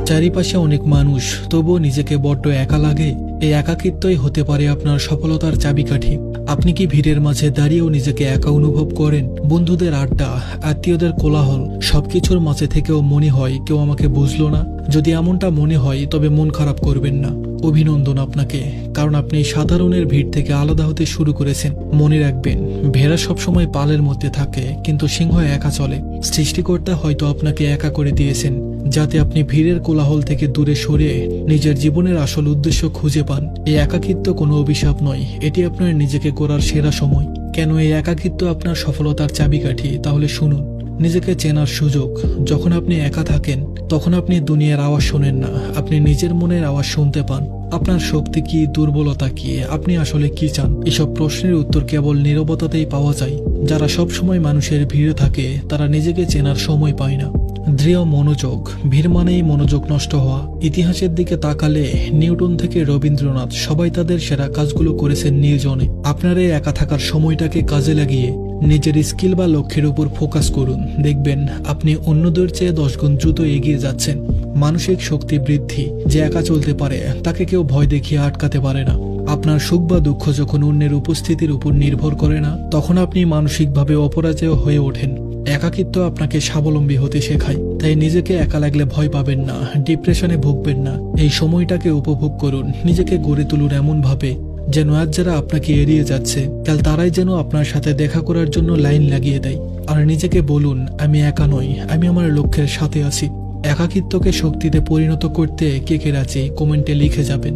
চারিপাশে অনেক মানুষ, তবুও নিজেকে বড্ড একা লাগে। এই একাকিত্বই হতে পারে আপনার সফলতার চাবিকাঠি। আপনি কি ভিড়ের মাঝে দাঁড়িয়েও নিজেকে একা অনুভব করেন? বন্ধুদের আড্ডা, আত্মীয়দের কোলাহল, সবকিছুর মাঝে থেকেও মনে হয় কেউ আমাকে বুঝলো না। যদি এমনটা মনে হয় তবে মন খারাপ করবেন না। অভিনন্দন আপনাকে, কারণ আপনি সাধারণের ভিড় থেকে আলাদা হতে শুরু করেছেন। মনে রাখবেন, ভেড়া সবসময় পালের মধ্যে থাকে, কিন্তু সিংহ একা চলে। সৃষ্টিকর্তা হয়তো আপনাকে একা করে দিয়েছেন, যাতে আপনি ভিড়ের কোলাহল থেকে দূরে সরে নিজের জীবনের আসল উদ্দেশ্য খুঁজে পান। এই একাকিত্ব কোনো অভিশাপ নয়, এটি আপনার নিজেকে গড়ার সেরা সময়। কেন এই একাকিত্ব আপনার সফলতার চাবিকাঠি? তাহলে শুনুন। নিজেকে চেনার সুযোগ। যখন আপনি একা থাকেন তখন আপনি দুনিয়ার আওয়াজ শোনেন না, আপনি নিজের মনের আওয়াজ শুনতে পান। আপনার শক্তি কি, দুর্বলতা কি, আপনি আসলে কি চান, এসব প্রশ্নের উত্তর কেবল নীরবতাতেই পাওয়া যায়। যারা সব সময় মানুষের ভিড়ে থাকে তারা নিজেকে চেনার সময় পায় না। দৃঢ় মনোযোগ। ভিড় মানেই মনোযোগ নষ্ট হওয়া। ইতিহাসের দিকে তাকালে নিউটন থেকে রবীন্দ্রনাথ সবাই তাদের সেরা কাজগুলো করেছেন নির্জনে। আপনার এই একা থাকার সময়টাকে কাজে লাগিয়ে নিজের স্কিল বা লক্ষ্যের উপর ফোকাস করুন। দেখবেন আপনি অন্যদের চেয়ে 10 গুণ দ্রুত এগিয়ে যাচ্ছেন। মানসিক শক্তি বৃদ্ধি। যে একা চলতে পারে তাকে কেউ ভয় দেখিয়ে আটকাতে পারে না। আপনার সুখ বা দুঃখ যখন অন্যের উপস্থিতির উপর নির্ভর করে না, তখন আপনি মানসিকভাবে অপরাজেয় হয়ে ওঠেন। একাকিত্ব আপনাকে স্বাবলম্বী হতে শেখায়। তাই নিজেকে একা লাগলে ভয় পাবেন না, ডিপ্রেশনে ভুগবেন না। এই সময়টাকে উপভোগ করুন। নিজেকে গড়ে তুলুন এমন ভাবে যেন আজ যারা আপনাকে এড়িয়ে যাচ্ছে, কাল তারাই যেন আপনার সাথে দেখা করার জন্য লাইন লাগিয়ে দেয়। আর নিজেকে বলুন, আমি একা নই, আমি আমার লক্ষ্যের সাথে আছি। একাকিত্বকে শক্তিতে পরিণত করতে কে কে রাজি, কমেন্টে লিখে যাবেন।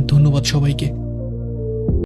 ধন্যবাদ সবাইকে।